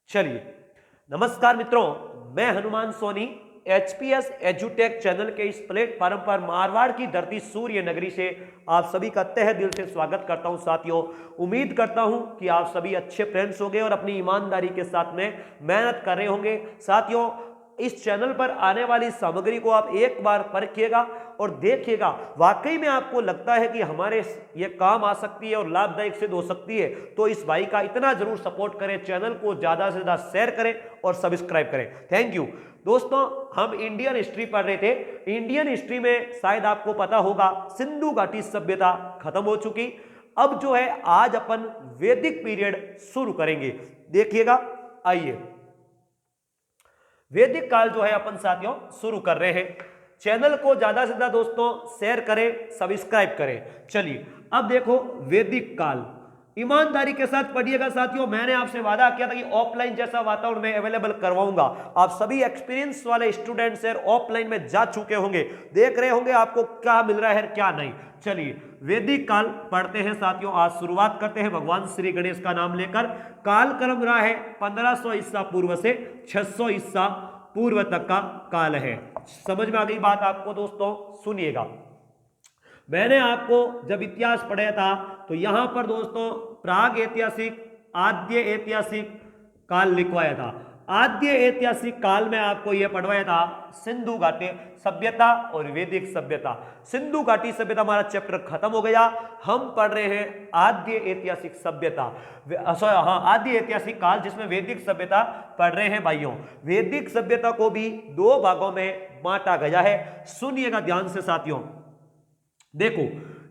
चलिए, नमस्कार मित्रों, मैं हनुमान सोनी एचपीएस एजुटेक चैनल के इस प्लेटफॉर्म पर मारवाड़ की धरती सूर्य नगरी से आप सभी का तहे दिल से स्वागत करता हूं। साथियों, उम्मीद करता हूं कि आप सभी अच्छे फ्रेंड्स होंगे और अपनी ईमानदारी के साथ में मेहनत कर रहे होंगे। साथियों, इस चैनल पर आने वाली सामग्री को आप एक बार परखिएगा और देखिएगा, वाकई में आपको लगता है कि हमारे ये काम आ सकती है और लाभदायक सिद्ध हो सकती है, तो इस भाई का इतना जरूर सपोर्ट करें, चैनल को ज्यादा से ज्यादा शेयर करें और सब्सक्राइब करें। थैंक यू दोस्तों। हम इंडियन हिस्ट्री पढ़ रहे थे। इंडियन हिस्ट्री में शायद आपको पता होगा, सिंधु घाटी सभ्यता खत्म हो चुकी। अब जो है आज अपन वैदिक पीरियड शुरू करेंगे। देखिएगा, आइए वैदिक काल जो है अपन साथियों शुरू कर रहे हैं। चैनल को ज्यादा से ज्यादा दोस्तों शेयर करें, सब्सक्राइब करें। चलिए, अब देखो वैदिक काल, ईमानदारी के साथ पढ़िएगा साथियों। मैंने आपसे वादा किया था कि ऑफलाइन जैसा वातावरण मैं अवेलेबल करवाऊंगा। आप सभी एक्सपीरियंस वाले स्टूडेंट्स हैं, ऑफलाइन में जा चुके होंगे, देख रहे होंगे आपको क्या मिल रहा है क्या नहीं। चलिए, वैदिक काल पढ़ते हैं साथियों। आज शुरुआत करते हैं भगवान श्री गणेश का नाम लेकर। काल क्रम रहा है 1500 ईसा पूर्व से 600 ईसा पूर्व तक का काल है। समझ में आ गई बात आपको दोस्तों? सुनिएगा, मैंने आपको जब इतिहास पढ़ाया था तो यहां पर दोस्तों प्राग ऐतिहासिक, आद्य ऐतिहासिक काल लिखवाया था। आद्य ऐतिहासिक काल में आपको यह पढ़वाया था सिंधु घाटी सभ्यता और वैदिक सभ्यता। सिंधु घाटी सभ्यता हमारा चैप्टर खत्म हो गया। हम पढ़ रहे हैं आद्य ऐतिहासिक सभ्यता, आद्य ऐतिहासिक काल, जिसमें वैदिक सभ्यता पढ़ रहे हैं भाइयों। वैदिक सभ्यता को भी दो भागों में बांटा गया है। सुनिएगा ध्यान से साथियों। देखो,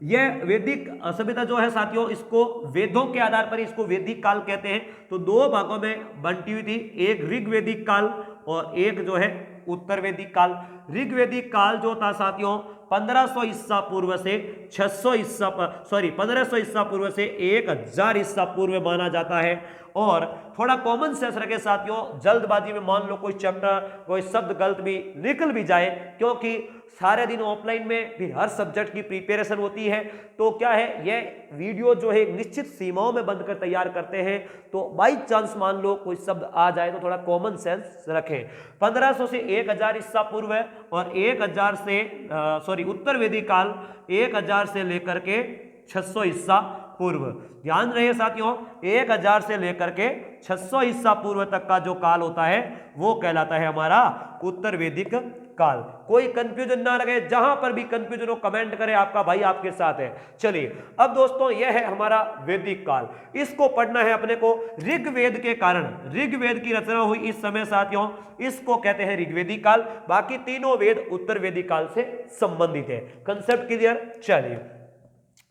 यह वैदिक सभ्यता जो है साथियों, इसको वेदों के आधार पर इसको वैदिक काल कहते हैं। तो दो भागों में बंटी हुई थी, एक ऋग्वैदिक काल और एक जो है उत्तर वैदिक काल। ऋग्वैदिक काल जो था साथियों 1500 ईसा पूर्व से 600 ईसा 1500 ईसा पूर्व से 1000 ईसा पूर्व माना जाता है। और थोड़ा कॉमन सेंस रखे साथियों, जल्दबाजी में मान लो कोई चैप्टर कोई शब्द गलत भी निकल भी जाए, क्योंकि सारे दिन ऑफलाइन में भी हर सब्जेक्ट की प्रिपरेशन होती है। तो क्या है, ये वीडियो जो है एक निश्चित सीमाओं में बंद कर तैयार करते हैं। तो बाई चांस मान लो कोई शब्द आ जाए तो थोड़ा कॉमन सेंस रखें। 1500 से 1000 ईसा पूर्व और 1000 से उत्तर वैदिक काल 1000 से लेकर के 600 ईसा पूर्व। ध्यान रहे साथियों, 1000 से लेकर के 600 ईसा पूर्व तक का जो काल होता है वो कहलाता है हमारा उत्तर वैदिक काल। कोई कंफ्यूजन ना रहे, जहां पर भी कंफ्यूजन हो कमेंट करें, आपका भाई आपके साथ है। चलिए, अब दोस्तों यह है हमारा वैदिक काल। इसको पढ़ना है अपने को ऋग्वेद के कारण। ऋग्वेद की रचना हुई इस समय साथियों, इसको कहते हैं ऋग्वेदिक काल। बाकी तीनों वेद उत्तर वैदिक काल से संबंधित है। Concept clear? चलिए,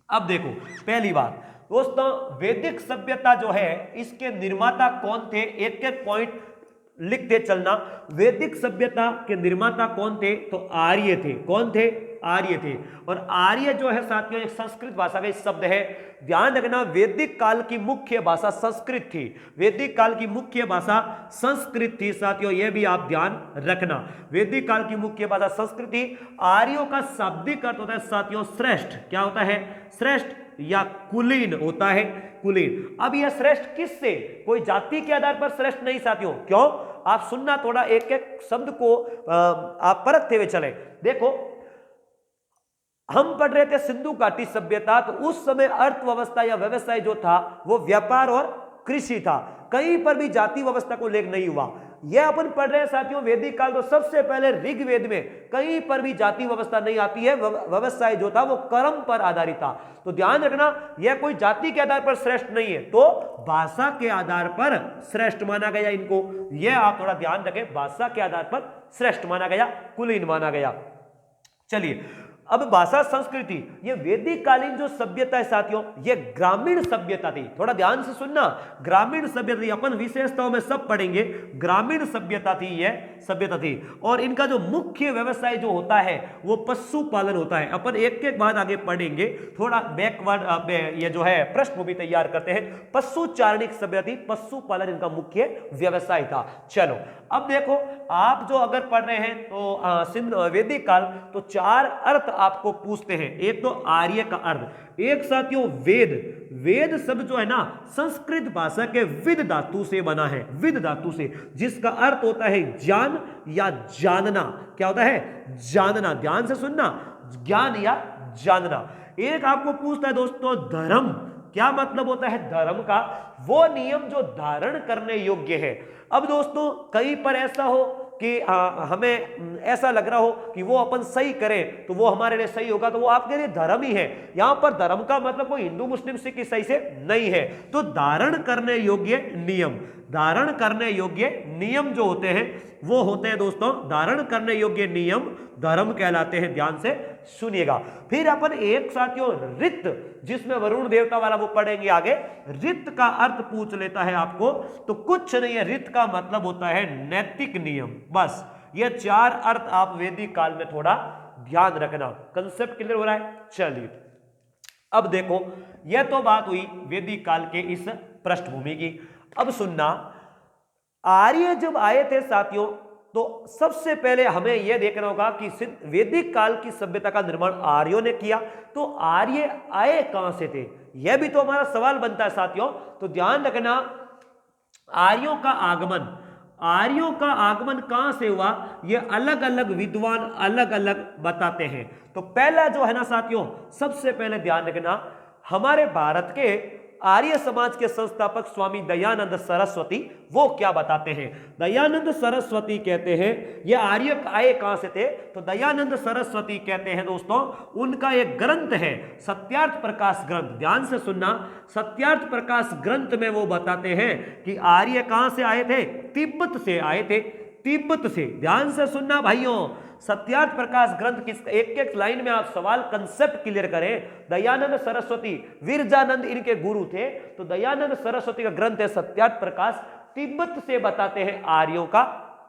अब देखो, पहली बात दोस्तों, वैदिक सभ्यता जो है इसके निर्माता कौन थे, एक एक पॉइंट लिखते चलना। वैदिक सभ्यता के निर्माता कौन थे? तो आर्य थे। कौन थे? आर्य थे। और आर्य जो है साथियों एक संस्कृत भाषा का शब्द है। ध्यान रखना, वैदिक काल की मुख्य भाषा संस्कृत थी। वैदिक काल की मुख्य भाषा संस्कृत थी साथियों, यह भी आप ध्यान रखना। वैदिक काल की मुख्य भाषा संस्कृत थी। आर्यों का शाब्दिक अर्थ होता है साथियों श्रेष्ठ। क्या होता है? श्रेष्ठ या कुलीन होता है, कुलीन। अब यह श्रेष्ठ किससे? कोई जाति के आधार पर श्रेष्ठ नहीं साथियों। क्यों? आप सुनना, थोड़ा एक एक शब्द को आप परखते हुए चले। देखो, हम पढ़ रहे थे सिंधु घाटी सभ्यता, तो उस समय अर्थव्यवस्था या व्यवसाय जो था वो व्यापार और कृषि था। कहीं पर भी जाति व्यवस्था को लेकर नहीं हुआ। यह अपन पढ़ रहे हैं साथियों वैदिक काल, तो सबसे पहले ऋग्वेद में कहीं पर भी जाति व्यवस्था नहीं आती है। व्यवसाय जो था वो कर्म पर आधारित था। तो ध्यान रखना, यह कोई जाति के आधार पर श्रेष्ठ नहीं है, तो भाषा के आधार पर श्रेष्ठ माना गया इनको। यह आप थोड़ा ध्यान रखें, भाषा के आधार पर श्रेष्ठ माना गया, कुलीन माना गया। चलिए, अब भाषा संस्कृति, ये वैदिक कालीन जो सभ्यता है साथियों, ये ग्रामीण सभ्यता थी। थोड़ा ध्यान से सुनना, ग्रामीण सभ्यता थी। अपन विशेषताओं में सब पढ़ेंगे। ग्रामीण सभ्यता थी, ये सभ्यता थी। और इनका जो मुख्य व्यवसाय जो होता है वो पशुपालन होता है। अपन एक एक बात आगे पढ़ेंगे। थोड़ा बैकवर्ड ये जो है पृष्ठभूमि तैयार करते हैं। पशुचारणिक सभ्यता थी, पशुपालन इनका मुख्य व्यवसाय था। चलो, अब देखो, आप जो अगर पढ़ रहे हैं तो वैदिक काल, तो चार अर्थ आपको पूछते हैं। एक तो आर्य का अर्थ, एक साथियों वेद। वेद शब्द जो है ना संस्कृत भाषा के विद धातु से बना है, विद धातु से, जिसका अर्थ होता है ज्ञान या जानना। क्या होता है? जानना। ध्यान से सुनना, ज्ञान या जानना। एक आपको पूछता है दोस्तों धर्म, क्या मतलब होता है धर्म का? वो नियम जो धारण करने योग्य है। अब दोस्तों कहीं पर ऐसा हो कि हमें ऐसा लग रहा हो कि वो अपन सही करें तो वो हमारे लिए सही होगा, तो वो आपके लिए धर्म ही है। यहां पर धर्म का मतलब कोई हिंदू मुस्लिम सिख ईसाई से नहीं है। तो धारण करने योग्य नियम, धारण करने योग्य नियम जो होते हैं वो होते हैं दोस्तों, धारण करने योग्य नियम धर्म कहलाते हैं। ध्यान से सुनिएगा। फिर अपन एक साथियों रित, जिसमें वरुण देवता वाला वो पढ़ेंगे आगे। रित का अर्थ पूछ लेता है आपको, तो कुछ नहीं है, रित का मतलब होता है नैतिक नियम। बस ये 4 अर्थ आप वैदिक काल में थोड़ा ध्यान रखना। कंसेप्ट क्लियर हो रहा है? चलिए अब देखो, यह तो बात हुई वैदिक काल के इस पृष्ठभूमि की। अब सुनना, आर्य जब आए थे साथियों, तो सबसे पहले हमें यह देखना होगा कि वैदिक काल की सभ्यता का निर्माण आर्यों ने किया। तो आर्य आए कहां से थे, यह भी तो हमारा सवाल बनता है साथियों। तो ध्यान रखना, आर्यों का आगमन, आर्यों का आगमन कहां से हुआ, यह अलग अलग विद्वान अलग अलग बताते हैं। तो पहला जो है ना साथियों, सबसे पहले ध्यान रखना, हमारे भारत के आर्य समाज के संस्थापक स्वामी दयानंद सरस्वती वो क्या बताते हैं। दयानंद सरस्वती कहते हैं, ये आर्य आए कहां से थे, तो दयानंद सरस्वती कहते हैं दोस्तों, उनका एक ग्रंथ है सत्यार्थ प्रकाश ग्रंथ। ध्यान से सुनना, सत्यार्थ प्रकाश ग्रंथ में वो बताते हैं कि आर्य कहां से आए थे, तिब्बत से आए थे, तिब्बत से। ध्यान से सुनना भाइयों, सत्यार्थ प्रकाश ग्रंथ किस, एक एक लाइन में आप सवाल कंसेप्ट क्लियर करें। दयानंद सरस्वती, विरजानंद इनके गुरु थे, तो दयानंद सरस्वती का ग्रंथ है सत्यार्थ प्रकाश, तिब्बत से बताते हैं आर्यों का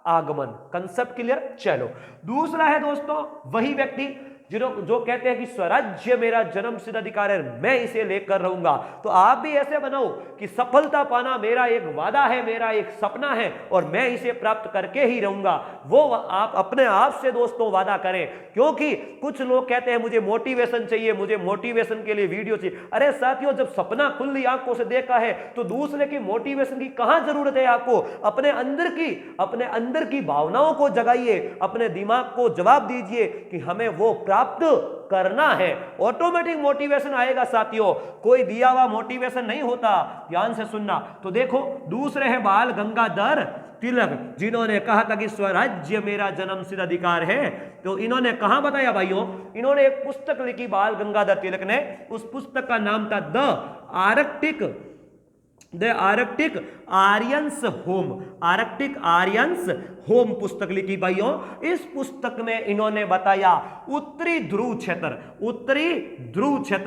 आगमन। Concept clear? चलो दूसरा है दोस्तों, वही व्यक्ति जो कहते हैं कि स्वराज्य मेरा जन्मसिद्ध अधिकार है, मैं इसे लेकर रहूंगा। तो आप भी ऐसे बनाओ कि सफलता पाना मेरा एक वादा है, मेरा एक सपना है, और मैं इसे प्राप्त करके ही रहूंगा। वो आप अपने आप से दोस्तों वादा करें, क्योंकि कुछ लोग कहते हैं मुझे मोटिवेशन चाहिए, मुझे मोटिवेशन के लिए वीडियो चाहिए। अरे साथियों, जब सपना खुली आंखों से देखा है तो दूसरे की मोटिवेशन की कहां जरूरत है आपको। अपने अंदर की भावनाओं को जगाइए, अपने दिमाग को जवाब दीजिए कि हमें वो प्राप्त करना है, ऑटोमेटिक मोटिवेशन आएगा साथियों, कोई दिया हुआ मोटिवेशन नहीं होता। ध्यान से सुनना। तो देखो दूसरे हैं बाल गंगाधर तिलक, जिन्होंने कहा था कि स्वराज्य मेरा जन्मसिद्ध अधिकार है। तो इन्होंने कहां बताया भाइयों, इन्होंने एक पुस्तक लिखी बाल गंगाधर तिलक ने, उस पुस्तक का नाम था the Arctic Aryans home, Arctic Aryans home पुस्तक लिखी भाइयों। इस पुस्तक में इन्होंने बताया उत्तरी ध्रुव क्षेत्र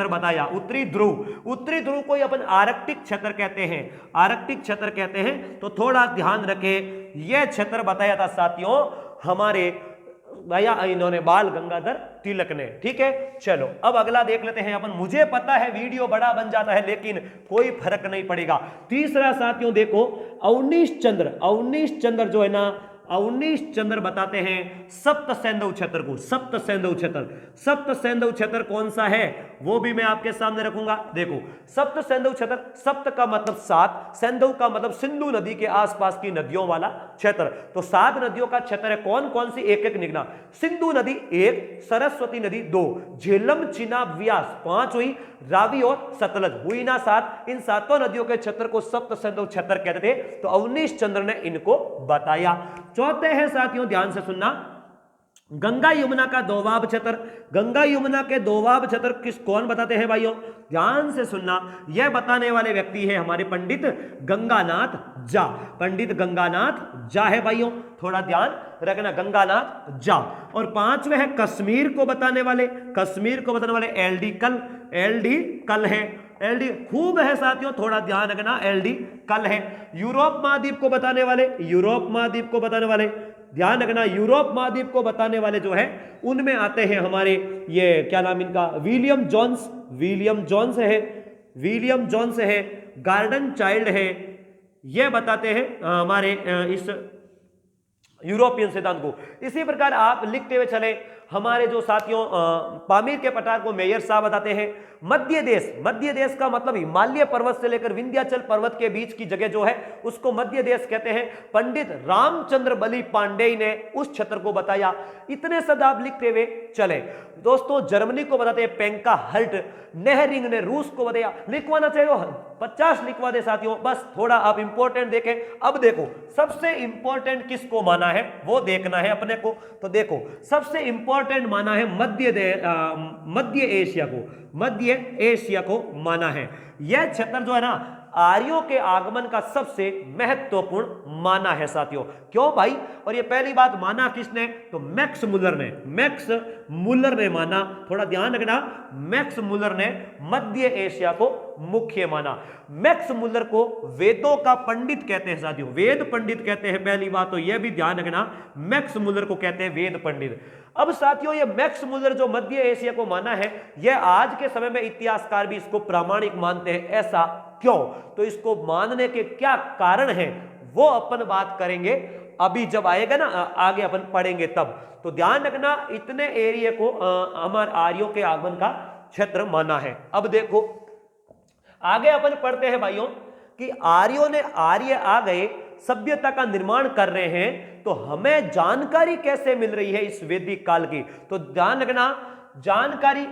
बताया, उत्तरी ध्रुव को अपन आर्कटिक क्षेत्र कहते हैं, आर्कटिक क्षेत्र कहते हैं। तो थोड़ा ध्यान रखें, यह क्षेत्र बताया था साथियों हमारे भैया इन्होंने बाल गंगाधर तिलक ने। ठीक है, चलो अब अगला देख लेते हैं अपन। मुझे पता है वीडियो बड़ा बन जाता है, लेकिन कोई फर्क नहीं पड़ेगा। तीसरा साथियों देखो, अवनीश चंद्र जो है ना, अवनीश चंद्र बताते हैं सप्त सैंधव क्षेत्र को, सप्त सैंधव क्षेत्र कौन सा है वो भी मैं आपके सामने रखूंगा। देखो सप्त सैंधव क्षेत्र, सप्त का मतलब 7, सैंधव का मतलब सिंधु नदी के आसपास की नदियों वाला क्षेत्र। तो 7 नदियों का क्षेत्र है, कौन कौन सी, एक एक निगना। सिंधु नदी 1, सरस्वती नदी 2, झेलम चिनाब व्यास 5 हुई, रावी और सतलज हुई ना 7। इन 7 नदियों के क्षेत्र को सप्त सैंधव क्षेत्र कहते थे। तो अवनीश चंद्र ने इनको बताया। चौथे हैं साथियों, ध्यान से सुनना, गंगा यमुना का दोवाब क्षेत्र। गंगा यमुना के दोवाब क्षेत्र कौन बताते हैं भाइयों, ध्यान से सुनना। यह बताने वाले व्यक्ति है हमारे पंडित गंगानाथ झा, पंडित गंगानाथ झा है भाइयों, थोड़ा ध्यान रखना, गंगानाथ झा। और 5वें है कश्मीर को बताने वाले एलडी कल है, एलडी खूब है साथियों, थोड़ा ध्यान रखना, एलडी कल है। यूरोप महाद्वीप को बताने वाले, ध्यान रखना, यूरोप महाद्वीप को बताने वाले जो है उनमें आते हैं हमारे, ये क्या नाम इनका, विलियम जोन्स है, गार्डन चाइल्ड है। ये बताते हैं हमारे इस यूरोपियन सिद्धांत को। इसी प्रकार आप लिखते हुए चले, हमारे जो साथियों पामीर के पठार को मेयर साहब बताते हैं। मध्य देश का मतलब हिमालय पर्वत से लेकर विंध्याचल पर्वत के बीच की जगह जो है उसको मध्य देश कहते हैं। पंडित रामचंद्र बली पांडेय ने उस क्षेत्र को बताया। इतने शब्द आप लिखते हुए चले। दोस्तों जर्मनी को बताते हैं पेंका हल्ट, नेहरिंग ने रूस को बताया। लिखवाना चाहिए 50 लिखवा दे साथियों, बस थोड़ा आप इंपॉर्टेंट देखें। अब देखो सबसे इंपॉर्टेंट किसको माना है वो देखना है अपने को। तो देखो सबसे इंपॉर्टेंट माना है मध्य एशिया को माना है। यह क्षेत्र जो है ना आर्यों के आगमन का सबसे महत्वपूर्ण माना है साथियों। क्यों भाई? और ये पहली बात माना किसने? तो मैक्स मुलर ने माना। थोड़ा ध्यान रखना, मैक्स मुलर ने मध्य एशिया को मुख्य माना। मैक्स मुलर को वेदों का पंडित कहते हैं साथियों, वेद पंडित कहते हैं। पहली बात तो यह भी ध्यान रखना, मैक्स मुलर को कहते हैं वेद पंडित। अब साथियों ये मैक्स मुलर जो मध्य एशिया को माना है, यह आज के समय में इतिहासकार भी इसको प्रामाणिक मानते हैं। ऐसा क्यों? तो इसको मानने के क्या कारण हैं वो अपन बात करेंगे अभी, जब आएगा ना आगे अपन पढ़ेंगे तब। तो ध्यान रखना इतने एरिया को हमारे आर्यों के आगमन का क्षेत्र माना है। अब देखो आगे अपन पढ़ते हैं भाइयों कि आर्य आ गए, सभ्यता का निर्माण कर रहे हैं, तो हमें जानकारी कैसे मिल रही है इस वैदिक काल की? तो ध्यान रखना जानकारी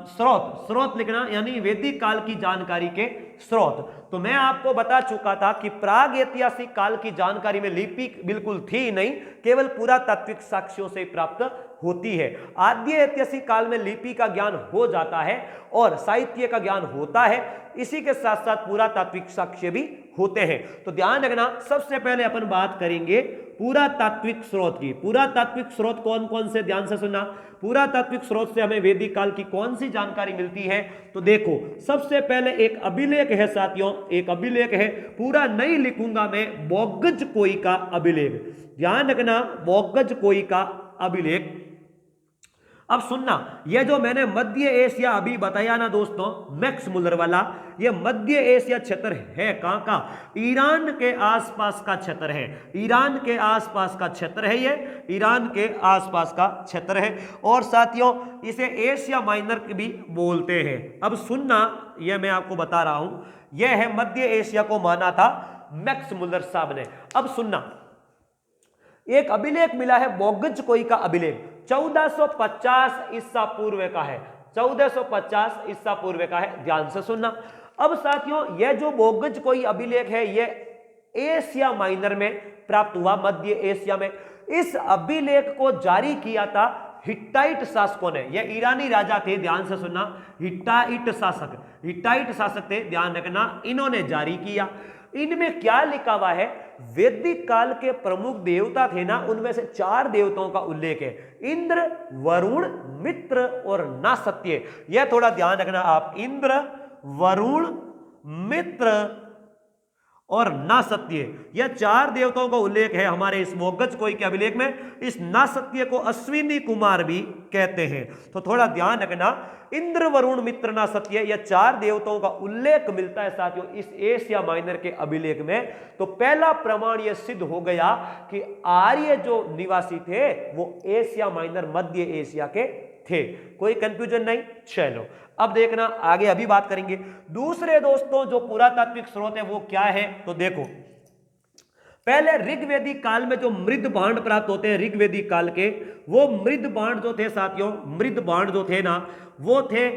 स्रोत लिखना, यानी वैदिक काल की जानकारी के स्रोत। तो मैं आपको बता चुका था कि प्राग ऐतिहासिक काल की जानकारी में लिपि बिल्कुल थी ही नहीं, केवल पुरातात्विक साक्ष्यों से प्राप्त होती है। आद्य ऐतिहासिक काल में लिपि का ज्ञान हो जाता है और साहित्य का ज्ञान होता है, इसी के साथ साथ पुरातात्विक साक्ष्य भी होते हैं। तो ध्यान रखना सबसे पहले अपन बात करेंगे पुरातात्विक स्रोत की। पुरातात्विक स्रोत कौन कौन से? ध्यान से सुनना। पुरातात्विक स्रोत से हमें वैदिक काल की कौन सी जानकारी मिलती है? तो देखो सबसे पहले एक अभिलेख है साथियों, एक अभिलेख है, पूरा नहीं लिखूंगा मैं, बोगजकोई का अभिलेख। ध्यान रखना बोगजकोई का अभिलेख। अब सुनना, यह जो मैंने मध्य एशिया अभी बताया ना दोस्तों, मैक्स मुलर वाला, यह मध्य एशिया क्षेत्र है कहां का? ईरान के आसपास का क्षेत्र है। ईरान के आसपास का क्षेत्र है, ये ईरान के आसपास का क्षेत्र है। और साथियों इसे एशिया माइनर भी बोलते हैं। अब सुनना, यह मैं आपको बता रहा हूं, यह है मध्य एशिया को माना था मैक्स मुलर साहब ने। अब सुनना, एक अभिलेख मिला है बोगजकोई का अभिलेख, 1450 ईसा पूर्व का है। 1450 ईसा पूर्व का है, ध्यान से सुनना। अब साथियों यह जो बोगजकोई अभिलेख है यह एशिया माइनर में प्राप्त हुआ, मध्य एशिया में। इस अभिलेख को जारी किया था हिट्टाइट शासकों ने। यह ईरानी राजा थे, ध्यान से सुनना, हिट्टाइट शासक थे, ध्यान रखना, इन्होंने जारी किया। इनमें क्या लिखा हुआ है? वैदिक काल के प्रमुख देवता थे ना, उनमें से 4 देवताओं का उल्लेख है, इंद्र, वरुण, मित्र और नासत्य। यह थोड़ा ध्यान रखना आप, इंद्र, वरुण, मित्र और नासत्य, यह 4 देवताओं का उल्लेख है हमारे इस बोगजकोई के अभिलेख में। इस नासत्य को अश्विनी कुमार भी कहते हैं। तो थोड़ा ध्यान रखना, इंद्र, वरुण, मित्र, नासत्य, यह 4 देवताओं का उल्लेख मिलता है साथियों इस एशिया माइनर के अभिलेख में। तो पहला प्रमाण यह सिद्ध हो गया कि आर्य जो निवासी थे वो एशिया माइनर मध्य एशिया के थे। कोई कंफ्यूजन नहीं? चलो अब देखना आगे, अभी बात करेंगे। दूसरे दोस्तों जो पुरातात्विक स्रोत है वो क्या है? तो देखो पहले ऋग्वेदिक काल में जो मृद बाण प्राप्त होते हैं, ऋग्वेदिक काल के, वो मृद बाण जो थे साथियों, मृद बाण जो थे ना, वो थे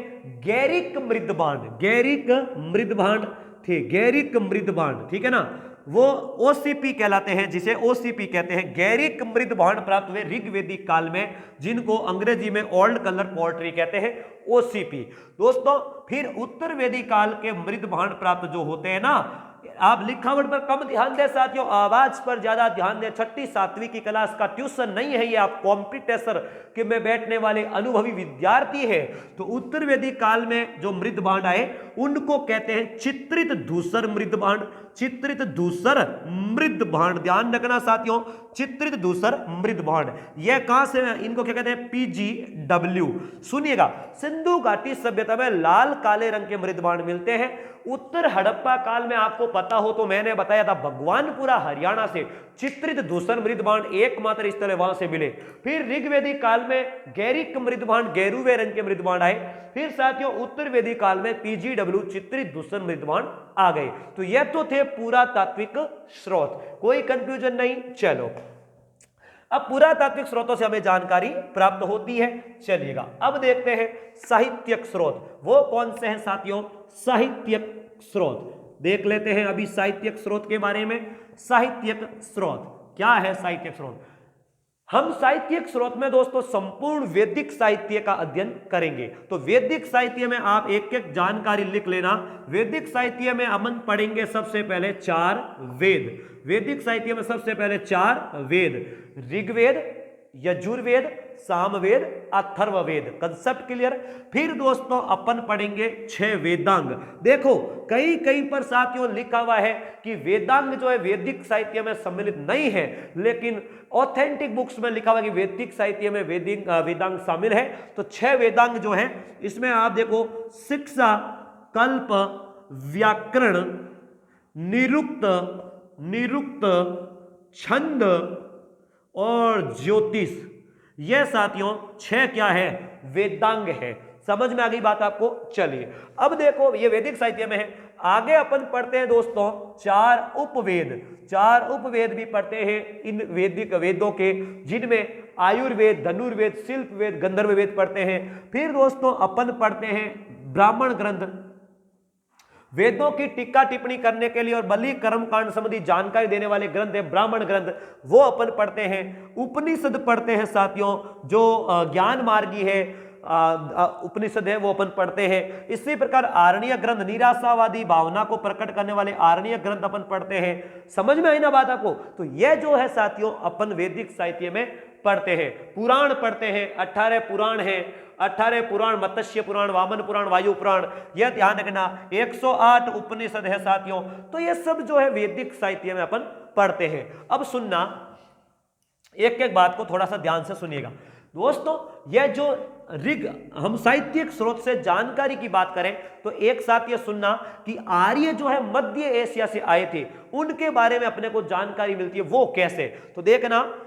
गैरिक मृद बाण। गैरिक मृद बाण थे, गैरिक मृद बाण, ठीक है ना, वो ओसीपी कहलाते हैं, जिसे ओसीपी कहते हैं। गैरिक मृद बाण प्राप्त हुए ऋग्वेदिक काल में, जिनको अंग्रेजी में ओल्ड कलर पोर्ट्री कहते हैं, ओसीपी। दोस्तों फिर उत्तर वैदिक काल के मृद बाण प्राप्त जो होते हैं ना, आप लिखावट पर कम ध्यान दें साथियों, आवाज पर ज्यादा ध्यान दें। 6ठी 7वीं की क्लास का ट्यूशन नहीं है ये, आप कॉम्पिटिटर के में बैठने वाले अनुभवी विद्यार्थी है। तो उत्तर वैदिक काल में जो मृद बाण आए उनको कहते हैं चित्रित धूसर मृद बाण। चित्रित धूसर मृद बाण, ध्यान रखना साथियों, चित्रित धूसर मृद बाण। यह कहां से, इनको क्या कहते हैं? PG W. सुनिएगा, सिंधु घाटी सभ्यता में लाल काले रंग के मृदबाण मिलते हैं। उत्तर हड़प्पा काल में आपको पता हो तो मैंने बताया था भगवानपुरा हरियाणा से चित्रित धूसर मृदबाण एकमात्र स्थल है, वहां से मिले। फिर ऋग्वेदिक काल में गैरिक मृदबाण गेरुवे रंग के मृदबाण आए। फिर साथियों उत्तर वैदिक काल में पीजीडब्ल्यू चित्रित धूसर मृदबाण आ गए। तो यह तो थे पुरातात्विक स्रोत, कोई कंफ्यूजन नहीं। चलो, अब पुरातात्विक स्रोतों से हमें जानकारी प्राप्त होती है। चलिएगा, अब देखते हैं साहित्यिक स्रोत। वो कौन से हैं साथियों? साहित्यिक स्रोत देख लेते हैं अभी साहित्यिक स्रोत के बारे में। साहित्यिक स्रोत क्या है? साहित्यिक स्रोत, हम साहित्यिक स्रोत में दोस्तों संपूर्ण वैदिक साहित्य का अध्ययन करेंगे। तो वैदिक साहित्य में आप एक एक जानकारी लिख लेना। वैदिक साहित्य में हम पढ़ेंगे सबसे पहले 4 वेद। वैदिक साहित्य में सबसे पहले 4 वेद, ऋग्वेद, यजुर्वेद, सामवेद, अथर्ववेद। Concept clear? फिर दोस्तों अपन पढ़ेंगे 6 वेदांग। देखो कहीं कहीं पर साथियों लिखा हुआ है कि वेदांग जो है वैदिक साहित्य में सम्मिलित नहीं है, लेकिन ऑथेंटिक बुक्स में लिखा हुआ है कि वैदिक साहित्य में वेदांग शामिल है। तो 6 वेदांग जो है इसमें आप देखो शिक्षा, कल्प, व्याकरण, निरुक्त, छंद और ज्योतिष। यह साथियों 6 क्या है? वेदांग है। समझ में आ गई बात आपको? चलिए, अब देखो ये वैदिक साहित्य में है। आगे अपन पढ़ते हैं दोस्तों 4 उपवेद। 4 उपवेद भी पढ़ते हैं इन वैदिक वेदों के, जिनमें आयुर्वेद, धनुर्वेद, शिल्पवेद, गंधर्व वेद पढ़ते हैं। फिर दोस्तों अपन पढ़ते हैं ब्राह्मण ग्रंथ, वेदों की टीका टिप्पणी करने के लिए और बलि कर्म कांड संबंधी जानकारी देने वाले ग्रंथ है ब्राह्मण ग्रंथ, वो अपन पढ़ते हैं। उपनिषद पढ़ते हैं साथियों, जो ज्ञान मार्गी है उपनिषद है, वो अपन पढ़ते हैं। इसी प्रकार आरण्य ग्रंथ, निराशावादी भावना को प्रकट करने वाले आरण्य ग्रंथ अपन पढ़ते हैं। समझ में आई ना बात आपको? तो यह जो है साथियों अपन वैदिक साहित्य में पढ़ते हैं। पुराण पढ़ते हैं, 18 पुराण हैं। 18 पुराण, मत्स्य पुराण, वामन पुराण, वायु पुराण, यह ध्यान रखना। 108 उपनिषद है साथियों। तो यह सब जो है वैदिक साहित्य में अपन पढ़ते हैं। अब सुनना, एक एक बात को थोड़ा सा ध्यान से सुनिएगा दोस्तों। यह जो हम साहित्यिक स्रोत से जानकारी की बात करें तो एक साथ यह सुनना कि आर्य जो है मध्य एशिया से आए थे, उनके बारे में अपने को जानकारी मिलती है। वो कैसे? तो देखना,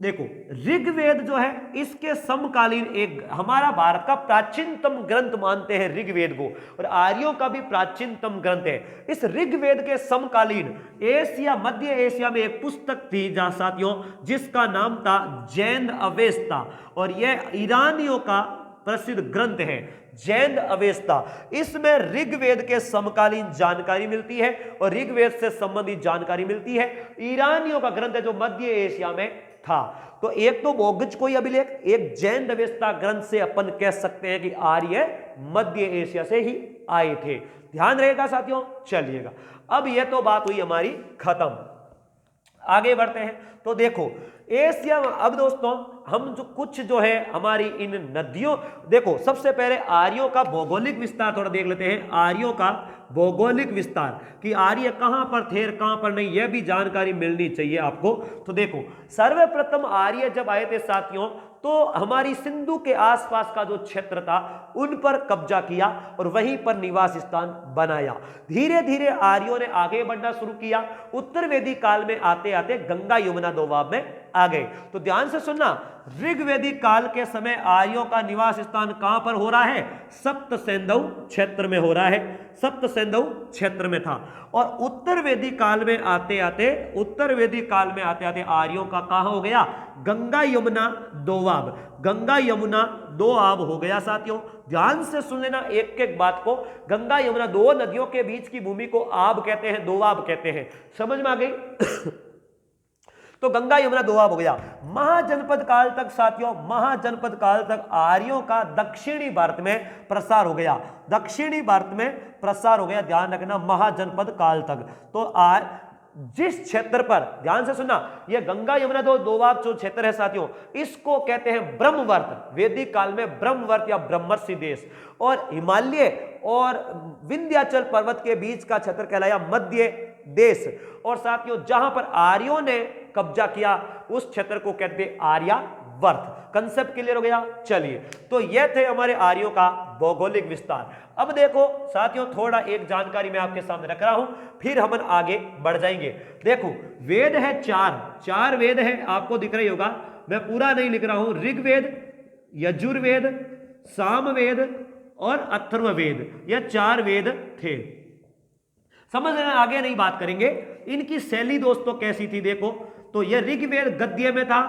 देखो ऋग्वेद जो है इसके समकालीन एक हमारा भारत का प्राचीनतम ग्रंथ मानते हैं ऋग्वेद को, और आर्यों का भी प्राचीनतम ग्रंथ है। इस ऋग्वेद के समकालीन एशिया, मध्य एशिया में एक पुस्तक थी जहां साथियों जिसका नाम था जैन अवेस्ता, और यह ईरानियों का प्रसिद्ध ग्रंथ है जैन अवेस्ता। इसमें ऋग्वेद के समकालीन जानकारी मिलती है और ऋग्वेद से संबंधित जानकारी मिलती है। ईरानियों का ग्रंथ है जो मध्य एशिया में था। तो एक तो बोगज कोई अभिलेख, एक जैन अवेस्ता ग्रंथ से अपन कह सकते हैं कि आर्य मध्य एशिया से ही आए थे। ध्यान रहेगा साथियों। चलिएगा, अब यह तो बात हुई हमारी खत्म, आगे बढ़ते हैं। तो देखो एशिया, अब दोस्तों हम जो कुछ जो है हमारी इन नदियों, देखो सबसे पहले आर्यों का भौगोलिक विस्तार थोड़ा देख लेते हैं। आर्यों का भौगोलिक विस्तार कि आर्य कहां पर थे, कहां पर नहीं, यह भी जानकारी मिलनी चाहिए आपको। तो देखो सर्वप्रथम आर्य जब आए थे साथियों, तो हमारी सिंधु के आसपास का जो क्षेत्र था उन पर कब्जा किया और वहीं पर निवास स्थान बनाया। धीरे धीरे आर्यों ने आगे बढ़ना शुरू किया। उत्तर वैदिक काल में आते आते गंगा यमुना दोआब में आ गए। तो ध्यान से सुनना, ऋग्वैदिक काल के समय आर्यों का निवास स्थान कहां पर हो रहा है? सप्त सिंधु क्षेत्र में हो रहा है, सप्त सिंधु क्षेत्र में था। और उत्तर वैदिक काल में आते आते आर्यों का कहां हो गया? गंगा यमुना दोआब, गंगा यमुना दोआब हो गया साथियों। ध्यान से सुन लेना एक एक बात को। गंगा यमुना दो नदियों के बीच की भूमि को आब कहते हैं, दोआब कहते हैं। समझ में आ गई? तो गंगा यमुना दोआब हो गया। महाजनपद काल तक साथियों, महाजनपद काल तक आर्यों का दक्षिणी भारत में प्रसार हो गया, दक्षिणी भारत में प्रसार हो गया। ध्यान रखना, महाजनपद काल तक। तो जिस क्षेत्र पर, ध्यान से सुनना, यह गंगा यमुना दोआब जो क्षेत्र है साथियों, इसको कहते हैं ब्रह्मवर्त। वैदिक काल में ब्रह्मवर्त या ब्रह्मर्षि देश, और हिमालय और विंध्याचल पर्वत के बीच का क्षेत्र कहलाया मध्य देश। और साथियों जहां पर आर्यों ने कब्जा किया उस क्षेत्र को कहते हैं आर्या वर्थ। कंसेप्ट क्लियर हो गया। चलिए, तो ये थे हमारे आर्यों का भौगोलिक विस्तार। अब देखो साथियों, थोड़ा एक जानकारी मैं आपके सामने रख रहा हूं, फिर हम आगे बढ़ जाएंगे। देखो वेद है चार वेद है, आपको दिख रही होगा, मैं पूरा नहीं लिख रहा हूं। ऋग्वेद, यजुर्वेद, सामवेद और अथर्ववेद, ये 4 वेद थे। समझ रहे हैं, आगे नहीं बात करेंगे। इनकी शैली दोस्तों कैसी थी देखो, तो यह ऋग्वेद गद्य में था,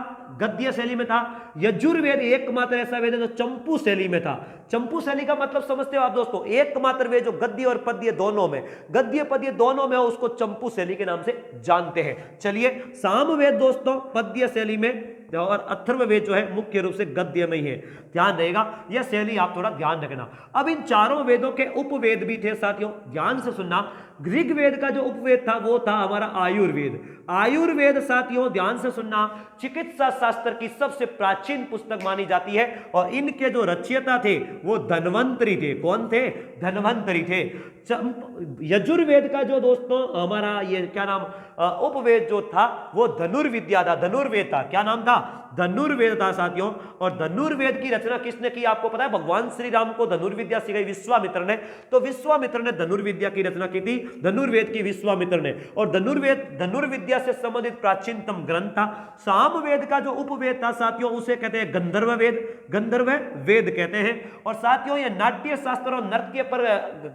गद्य शैली में था। यजुर्वेद एकमात्र ऐसा वेद है जो चंपू शैली में था। चंपू शैली का मतलब समझते हो आप दोस्तों, एकमात्र वेद जो गद्य और पद्य दोनों में, गद्य पद्य दोनों में, उसको चंपू शैली के नाम से जानते हैं। चलिए, सामवेद दोस्तों पद्य शैली में, और अथर्ववेद जो है मुख्य रूप से गद्य में ही है। ध्यान रहेगा, यह शैली आप थोड़ा ध्यान रखना। अब इन चारों वेदों के उपवेद भी थे साथियों, ध्यान से सुनना। ऋग्वेद का जो उपवेद था वो था हमारा आयुर्वेद। आयुर्वेद साथियों ध्यान से सुनना, चिकित्सा शास्त्र की सबसे प्राचीन पुस्तक मानी जाती है, और इनके जो रचयिता थे वो धन्वंतरी थे। कौन थे? धन्वंतरी थे। यजुर्वेद का जो दोस्तों हमारा ये क्या नाम उपवेद जो था वो धनुर्विद्या था, धनुर्वेद था। क्या नाम था? धनुर्वेद था साथियों। और धनुर्वेद की रचना किसने की आपको पता है? भगवान श्री राम को धनुर्विद्या सिखाई विश्वामित्र ने। तो विश्वामित्र ने धनुर्विद्या की रचना की थी, धनुर्वेद की विश्वामित्र ने। और धनुर्वेद धनुर्विद्या से संबंधित प्राचीनतम ग्रंथ था। सामवेद का जो उपवेद था साथियों उसे कहते हैं गंधर्व वेद, गंधर्व वेद कहते हैं। और साथियों यह नाट्य शास्त्र और नृत्य पर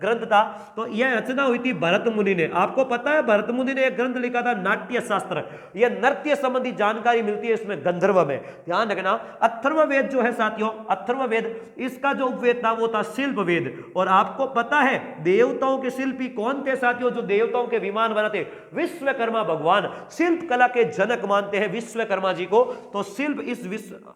ग्रंथ था। तो यह रचना हुई थी भरत मुनि ने। आपको पता है भरत मुनि ने एक ग्रंथ लिखा था नाट्य शास्त्र, यह नृत्य संबंधी जानकारी मिलती है इसमें गंधर्व में। ध्यान रखना। अथर्ववेद जो है साथियों, अथर्ववेद इसका जो उपवेद था वो था शिल्प वेद। और आपको पता है देवताओं के शिल्पी कौन थे साथियों? जो देवताओं के विमान बनाते, विश्वकर्मा भगवान शिल्प कला के जनक मानते हैं विश्वकर्मा जी को। तो शिल्प इस विश्व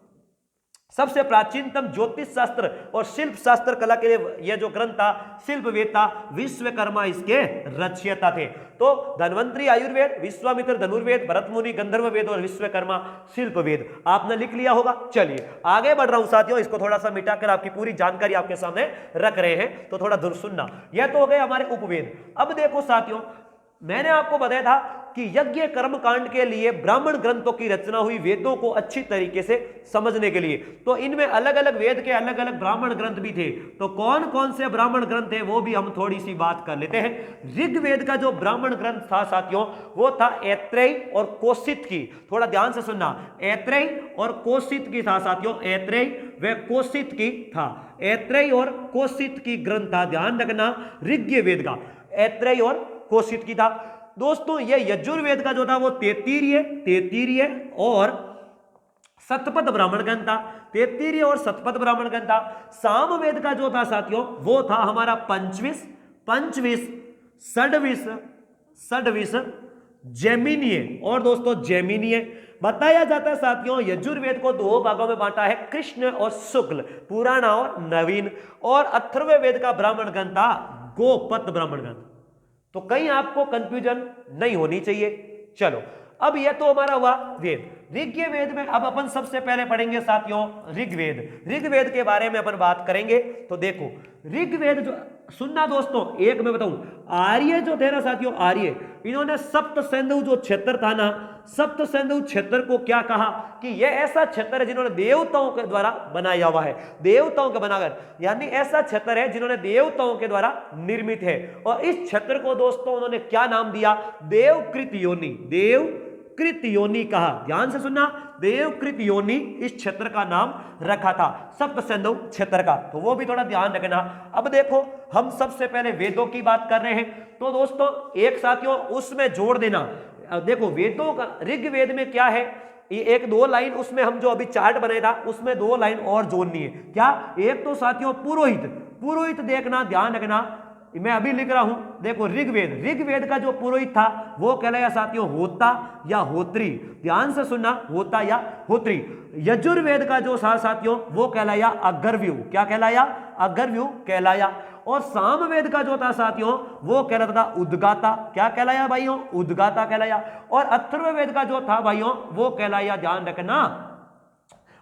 सबसे प्राचीनतम ज्योतिष शास्त्र और शिल्प शास्त्र कला के लिए यह जो ग्रंथ था शिल्प वेद था, विश्वकर्मा इसके रचयिता थे। तो धन्वंतरी आयुर्वेद, विश्वामित्र धनुर्वेद, भरत मुनि गंधर्व वेद और विश्वकर्मा शिल्प वेद। आपने लिख लिया होगा। चलिए आगे बढ़ रहा हूं साथियों, इसको थोड़ा सा मिटाकर आपकी पूरी जानकारी आपके सामने रख रहे हैं, तो थोड़ा दूर सुनना। यह तो हो गए हमारे उपवेद। अब देखो साथियों, मैंने आपको बताया था कि यज्ञ कर्म कांड के लिए ब्राह्मण ग्रंथों की रचना हुई वेदों को अच्छी तरीके से समझने के लिए। तो इनमें अलग अलग वेद के अलग अलग ब्राह्मण ग्रंथ भी थे। तो कौन कौन से ब्राह्मण ग्रंथ थे वो भी हम थोड़ी सी बात कर लेते हैं। ऋग्वेद का जो ब्राह्मण ग्रंथ था साथियों वो था ऐत्रेय और कोशित की। थोड़ा ध्यान से सुनना, ऐत्रेय और कोशित की था साथियों, ऐत्रेय व कोशित की था। ऐत्रेय और कोशित की ग्रंथ था, ध्यान रखना, ऋग्वेद का ऐत्रेय और कोशित की था। दोस्तों ये यजुर्वेद का जो था वो तेतीरीय और शतपथ ब्राह्मण ग्रंथ था, तेतीरीय और शतपथ ब्राह्मण ग्रंथ था। सामवेद का जो था साथियों वो था हमारा पंचविश, षडविश, जैमिनीय। और दोस्तों जैमिनीय बताया जाता है साथियों, यजुर्वेद को 2 भागों में बांटा है, कृष्ण और शुक्ल, पुराना और नवीन। और अथर्ववेद का ब्राह्मण ग्रंथ था गोपत ब्राह्मण ग्रंथ। तो कहीं आपको कंफ्यूजन नहीं होनी चाहिए। चलो अब यह तो हमारा हुआ वेद। ऋग्वेद में अब अपन सबसे पहले पढ़ेंगे साथियों ऋग्वेद के बारे में अपन बात करेंगे। तो देखो ऋग्वेद जो सुनना दोस्तों, एक मैं बताऊं, आर्य जो थे ना साथियों, आर्य इन्होंने सप्त सिंधु जो क्षेत्र था ना, सप्त सिंधु क्षेत्र को क्या कहा कि यह ऐसा क्षेत्र है जिन्होंने देवताओं के द्वारा बनाया हुआ है, देवताओं के बनाकर, यानी ऐसा क्षेत्र है जिन्होंने देवताओं के द्वारा निर्मित है। और इस क्षेत्र को दोस्तों उन्होंने क्या नाम दिया? देवकृत योनि, देवकृत योनि कहा। ध्यान से सुनना, देवकृत योनि इस क्षेत्र का नाम रखा था, सप्त सिंधु क्षेत्र का। तो वो भी थोड़ा ध्यान रखना। अब देखो हम सबसे पहले वेदों की बात कर रहे हैं, तो दोस्तों एक साथियों उसमें जोड़ देना। देखो वेदों का ऋग्वेद में क्या है, ये 1-2 लाइन उसमें हम जो अभी चार्ट बनाया था उसमें 2 लाइन और जोड़नी है। क्या? एक तो साथियों पुरोहित देखना, ध्यान रखना, मैं अभी लिख रहा हूं। देखो ऋग्वेद का जो पुरोहित था वो कहलाया साथियों होता या होत्री। ध्यान से सुनना, होता या होत्री। यजुर्वेद का जो साथियों वो कहलाया अगर्व्यू। क्या कहलाया? अगर्व्यू कहलाया। और सामवेद का जो था साथियों वो कहलाता था उद्गाता। क्या कहलाया भाइयों? उद्गाता कहलाया। और अथर्ववेद का जो था भाइयों वो कहलाया, ध्यान रखना,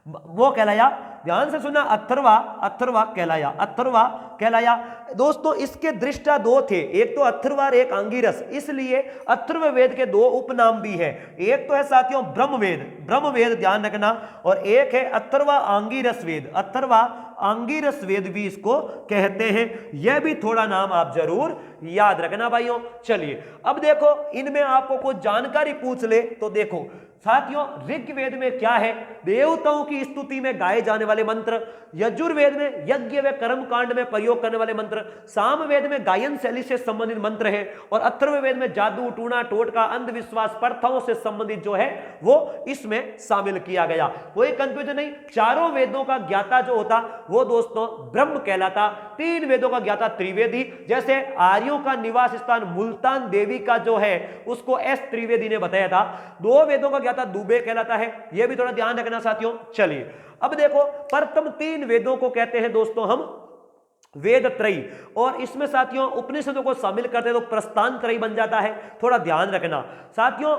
वो कहलाया, ध्यान से सुनना, अथर्वा, अथर्वा कहलाया, अथर्वा कहलाया। दोस्तों इसके दृष्टा दो थे, एक तो अथर्वा और एक अंगिरस, इसलिए अथर्ववेद के दो उपनाम भी है। एक तो है साथियों ब्रह्मवेद, ब्रह्मवेद ध्यान रखना, और एक है अथर्वा अंगिरस वेद, अथर्वा अंगिरस वेद भी इसको कहते हैं। यह भी थोड़ा नाम आप जरूर याद रखना भाइयों। चलिए अब देखो इनमें आपको कुछ जानकारी पूछ ले तो देखो साथियों, ऋग्वेद में क्या है, देवताओं की स्तुति में गाए जाने वाले मंत्र, यजुर्वेद में यज्ञ व कर्म कांड में प्रयोग करने वाले मंत्र, सामवेद में गायन शैली से संबंधित मंत्र है, और अथर्ववेद में जादू टूना टोटका अंधविश्वास प्रथाओं से संबंधित जो है वो इसमें शामिल किया गया। कोई कंफ्यूजन नहीं, चारों वेदों का ज्ञाता जो होता वो दोस्तों ब्रह्म कहलाता, तीन वेदों का ज्ञाता त्रिवेदी, जैसे आर्यों का निवास स्थान मुल्तान देवी का जो है उसको एस त्रिवेदी ने बताया था, दो वेदों का ज्ञाता दुबे कहलाता है, यह भी थोड़ा ध्यान रखना साथियों। चलिए अब देखो प्रथम तीन वेदों को कहते हैं दोस्तों हम वेद त्रयी, और इसमें साथियों उपनिषदों को शामिल करते हैं तो प्रस्थान त्रयी बन जाता है, थोड़ा ध्यान रखना साथियों।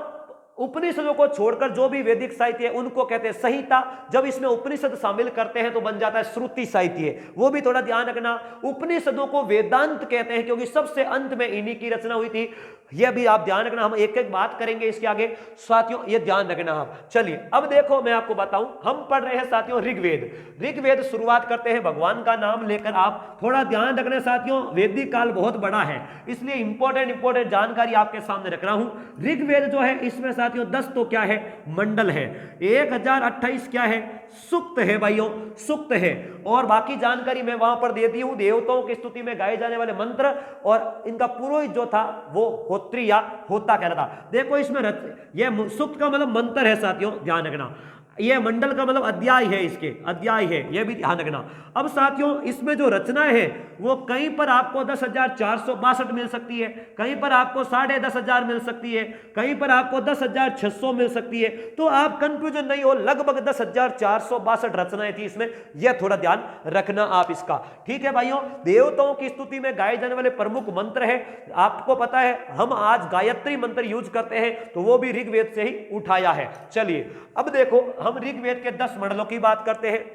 उपनिषदों को छोड़कर जो भी वैदिक साहित्य है उनको कहते हैं संहिता, जब इसमें उपनिषद शामिल करते हैं तो बन जाता है श्रुति साहित्य, वो भी थोड़ा ध्यान रखना। उपनिषदों को वेदांत कहते हैं क्योंकि सबसे अंत में इन्हीं की रचना हुई थी, यह भी आप ध्यान रखना, हम एक एक बात करेंगे इसके आगे साथियों, ये ध्यान रखना आप। चलिए अब देखो मैं आपको बताऊं, हम पढ़ रहे हैं साथियों ऋग्वेद, ऋग्वेद शुरुआत करते हैं भगवान का नाम लेकर, आप थोड़ा ध्यान रखना साथियों, वैदिक काल बहुत बड़ा है इसलिए इंपॉर्टेंट जानकारी आपके सामने रख रहा हूं। ऋग्वेद जो है इसमें साथियों 10 तो क्या है मंडल है, 1028 क्या है सूक्त है भाइयों, सूक्त है, और बाकी जानकारी मैं वहां पर देती हूं, देवताओं की स्तुति में गाए जाने वाले मंत्र, और इनका पुरोहित जो था वो होत्री या होता कहता था। देखो इसमें ये सूक्त का मतलब मंत्र है साथियों, ध्यान रखना, ये मंडल का मतलब अध्याय है, इसके अध्याय है, यह भी ध्यान रखना। अब साथियों इसमें जो रचनाएं हैं वो कहीं पर आपको 10,462 मिल सकती है, कहीं पर आपको 10,500 मिल सकती है, कहीं पर आपको 10,600 मिल सकती है, तो आप कंफ्यूजन नहीं हो, लगभग 10,462 रचनाएं थी इसमें, यह थोड़ा ध्यान रखना आप इसका, ठीक है भाइयों। देवताओं की स्तुति में गाए जाने वाले प्रमुख मंत्र है, आपको पता है हम आज गायत्री मंत्र यूज करते हैं तो वो भी ऋग्वेद से ही उठाया है। चलिए अब देखो हम ऋग्वेद के 10 मंडलों की बात करते हैं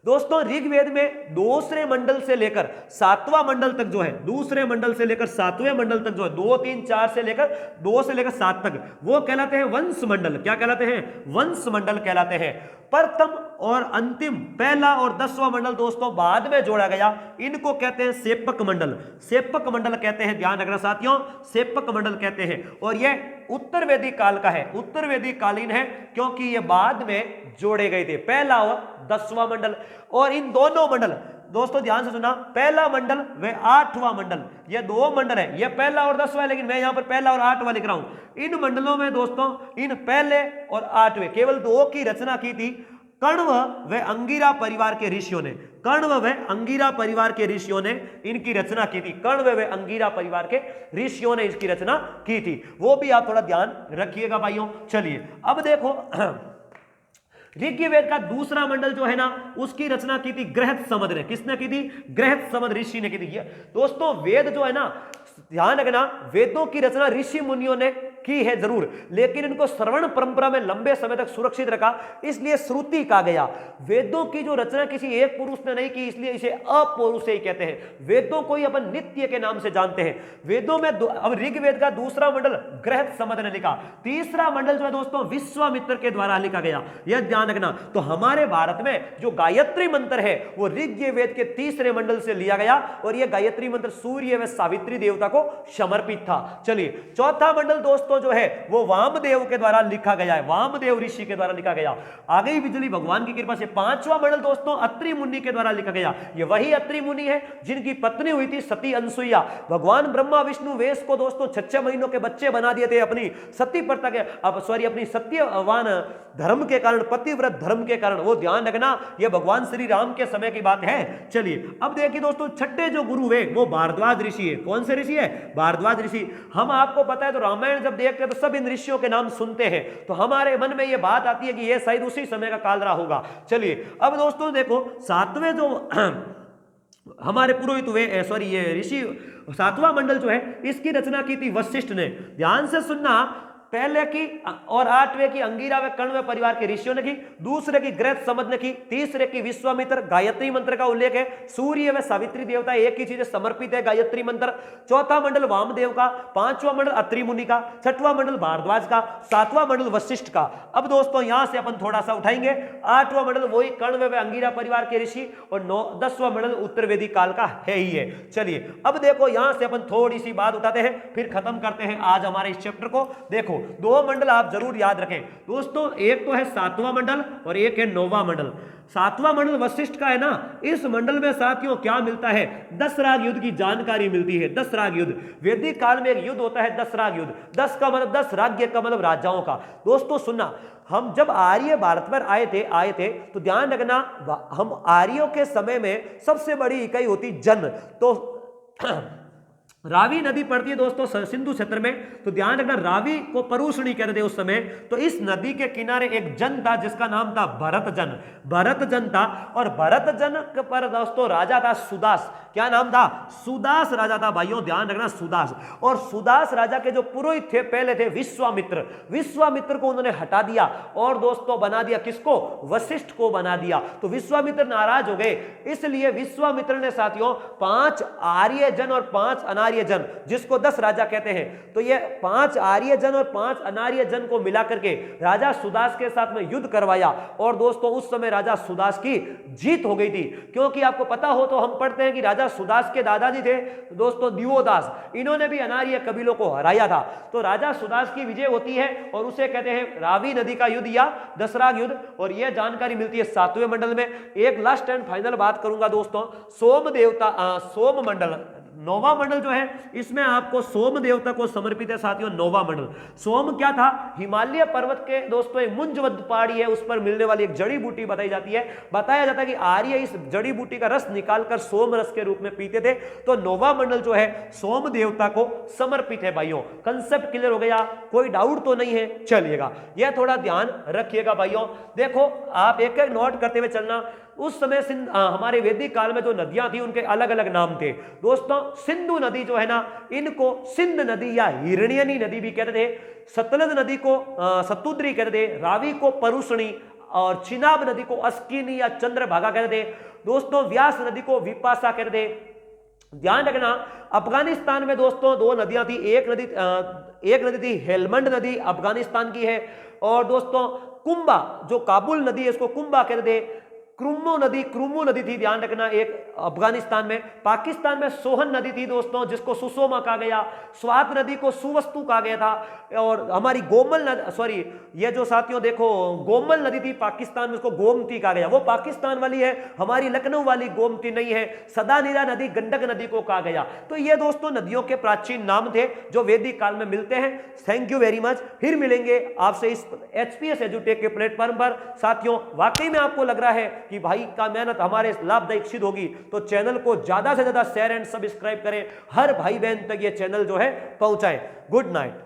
दोस्तों। ऋग्वेद में दूसरे मंडल से लेकर 7वां मंडल तक जो है, दूसरे मंडल से लेकर 7वें मंडल तक जो है, 2 3 4 से लेकर 2 से लेकर 7 तक वो कहलाते हैं वंश मंडल। क्या कहलाते हैं? वंश मंडल कहलाते हैं। प्रथम और अंतिम पहला और 10वां मंडल दोस्तों बाद में जोड़ा गया, इनको कहते हैं सेपक मंडल। सेपक मंडल कहते हैं, ध्यान रखना साथियों, सेपक मंडल कहते हैं। और यह उत्तर वैदिक काल का है, उत्तर वैदिक कालीन है क्योंकि ये बाद में जोड़े गए थे, पहला और 10वां मंडल। और इन दोनों मंडल दोस्तों ध्यान से सुना, पहला मंडल व 8वां मंडल, ये 2 मंडल है, ये पहला और 10वां है, लेकिन मैं यहां पर पहला और 8वां लिख रहा हूं। इन मंडलों में दोस्तों इन पहले और 8वें केवल 2 की रचना की थी कण्व व अंगिरा परिवार के ऋषियों ने। कण्व व अंगिरा परिवार के ऋषियों ने इनकी रचना की थी, कण्व व अंगिरा परिवार के ऋषियों ने इसकी रचना की थी, वो भी आप थोड़ा ध्यान रखिएगा भाइयों। चलिए अब देखो ऋग्वेद का दूसरा मंडल जो है ना, उसकी रचना की थी गृहस्थसमद ने। किसने की थी? गृहस्थसमद ऋषि ने की थी। दोस्तों वेद जो है ना, ध्यान रखना, वेदों की रचना ऋषि मुनियों ने की है जरूर, लेकिन इनको श्रवण परंपरा में लंबे समय तक सुरक्षित रखा, इसलिए श्रुति कहा गया। वेदों की जो रचना किसी एक पुरुष ने नहीं की, इसलिए इसे अपौरुष ही कहते हैं। वेदों को ही अपन नित्य के नाम से जानते हैं। वेदों में अब ऋग्वेद का दूसरा मंडल गृहस्थसमद ने लिखा, तीसरा मंडल जो है दोस्तों विश्वामित्र के द्वारा लिखा गया, यह ध्यान रखना। तो हमारे भारत में जो गायत्री मंत्र है वो ऋग्वेद के तीसरे मंडल से लिया गया, और यह गायत्री मंत्र सूर्य व सावित्री देवता को समर्पित था। चलिए चौथा मंडल दोस्तों जो है वो वामदेव के द्वारा लिखा गया है, वामदेव ऋषि के द्वारा लिखा गया। आ गई बिजली भगवान की कृपा से। पांचवा मंडल दोस्तों अत्रि मुनि के द्वारा लिखा गया। ये वही अत्रि मुनि है जिनकी पत्नी हुई थी सती अनसुईया। भगवान ब्रह्मा विष्णु वेश को दोस्तों 6 महीनों के बच्चे बना दिए थे अपनी सती प्रथा के, अपनी सत्यवान धर्म के कारण, पतिव्रत धर्म के कारण। वो ध्यान रखना, ये भगवान श्री राम के समय की बात है। चलिए अब देखिए दोस्तों छठे जो गुरु है वो भारद्वाज ऋषि है। कौन से ऋषि है? भारद्वाज ऋषि। हम आपको पता है तो रामायण जब देखते हैं तो सब इन ऋषियों के नाम सुनते हैं, तो हमारे मन में ये बात आती है कि ये शायद उसी समय का काल रहा होगा। चलिए अब दोस्तों देखो 7वें जो हमारे पुरोहित हुए, ये ऋषि 7वां मंडल जो है इसकी रचना की थी वशिष्ठ ने। ध्यान से सुनना, पहले की और 8वें की अंगिरा व कण्व परिवार के ऋषियों ने की, दूसरे की ग्रह समझ ने की, तीसरे की विश्वामित्र गायत्री मंत्र का उल्लेख है, सूर्य व सावित्री देवता एक ही चीज समर्पित है गायत्री मंत्र, चौथा मंडल वामदेव का, पांचवा मंडल अत्रि मुनि का, छठवां मंडल भारद्वाज का, सातवां मंडल वशिष्ठ का। अब दोस्तों यहां से अपन थोड़ा सा उठाएंगे, आठवां मंडल वही कण्व व अंगिरा परिवार के ऋषि और 10वां मंडल उत्तर वेदिक काल का है ही है। चलिए अब देखो यहां से अपन थोड़ी सी बात उठाते हैं, फिर खत्म करते हैं आज हमारे इस चैप्टर को। देखो 2 मंडल आप जरूर याद रखें दोस्तों, एक तो है 7वां मंडल और एक है 9वां मंडल। 7वां मंडल वशिष्ठ का है ना, इस मंडल में साथियों क्या मिलता है, 10 राग युद्ध की जानकारी मिलती है। 10 राग युद्ध, वैदिक काल में एक युद्ध होता है 10 राग युद्ध, 10 का मतलब 10, राज्य का मतलब राजाओं का। दोस्तों सुनना, हम जब आर्य भारत पर आए थे तो ध्यान रखना, हम आर्यों के समय में सबसे बड़ी इकाई होती जन, तो रावी नदी पड़ती है दोस्तों सिंधु क्षेत्र में, तो ध्यान रखना रावी को परुषणी कहते थे उस समय। तो इस नदी के किनारे एक जन था जिसका नाम था भरत जन, भरत जन था। और भरत जन पर दोस्तों राजा था सुदास, क्या नाम था, सुदास राजा था भाइयों, ध्यान रखना सुदास। और सुदास राजा के जो पुरोहित थे पहले थे विश्वामित्र, विश्वामित्र को उन्होंने हटा दिया और दोस्तों बना दिया किसको, वशिष्ठ को बना दिया। तो विश्वामित्र नाराज हो गए, इसलिए विश्वामित्र ने साथियों 5 आर्य जन और 5 अनार्य जन, जिसको 10 राजा कहते हैं, तो ये 5 आर्य जन और 5 अनार्य जन को मिलाकर के राजा सुदास के साथ में युद्ध करवाया। और दोस्तों उस समय राजा सुदास की जीत हो गई थी, क्योंकि आपको पता हो तो हम पढ़ते हैं कि राजा सुदास के दादाजी थे दोस्तों दिवोदास, इन्होंने भी अनार्य कबीलों को हराया था। तो राजा सुदास की विजय होती है और उसे कहते हैं रावी नदी का युद्ध या दसराग युद्ध। और यह जानकारी मिलती है 7वें मंडल में। एक लास्ट एंड फाइनल बात करूंगा दोस्तों, सोम देवता, सोम मंडल 9वां मंडल जो है इसमें आपको सोम देवता को समर्पित है साथियों। 9वां मंडल, सोम क्या था, हिमालय पर्वत के दोस्तों एक मुंजवद पहाड़ी है, उस पर मिलने वाली एक जड़ी बूटी बताई जाती है। बताया जाता है कि आर्य इस जड़ी बूटी का रस निकालकर सोम रस के रूप में पीते थे। तो 9वां मंडल जो है सोम देवता को समर्पित है भाइयों। कंसेप्ट क्लियर हो गया, कोई डाउट तो नहीं है, चलिएगा यह थोड़ा ध्यान रखिएगा भाइयों। देखो आप एक एक नोट करते हुए चलना। उस समय हमारे वैदिक काल में जो नदियां थी उनके अलग अलग नाम थे दोस्तों। सिंधु नदी जो है ना, इनको सिंध नदी या हिरण्यनी नदी भी कहते थे, सतलज नदी को सतुद्री कहते थे, रावी को परुषणी और चिनाब नदी को अस्किनी या चंद्रभागा कहते थे दोस्तों, व्यास नदी को विपाशा कहते थे। ध्यान रखना अफगानिस्तान में दोस्तों 2 नदियां थी, एक नदी थी हेलमंड नदी अफगानिस्तान की है, और दोस्तों कुंभा जो काबुल नदी है इसको कुंभा कहते थे। क्रुमो नदी थी, ध्यान रखना, एक अफगानिस्तान में। पाकिस्तान में सोहन नदी थी दोस्तों जिसको सुसोमा कहा गया। स्वात नदी को सुवस्तु कहा गया था। और हमारी गोमल नदी, सॉरी ये जो साथियों देखो गोमल नदी थी पाकिस्तान में, उसको गोमती कहा गया, वो पाकिस्तान वाली है, हमारी लखनऊ वाली गोमती नहीं है। सदानीरा नदी गंडक नदी को कहा गया। तो ये दोस्तों नदियों के प्राचीन नाम थे जो वैदिक काल में मिलते हैं। Thank you very much. फिर मिलेंगे आपसे इस HPS एजुटेक के प्लेटफॉर्म पर। साथियों वाकई में आपको लग रहा है कि भाई का मेहनत हमारे लाभदायक सिद्ध होगी तो चैनल को ज्यादा से ज्यादा शेयर एंड सब्सक्राइब करें, हर भाई बहन तक ये चैनल जो है पहुंचाएं। Good night.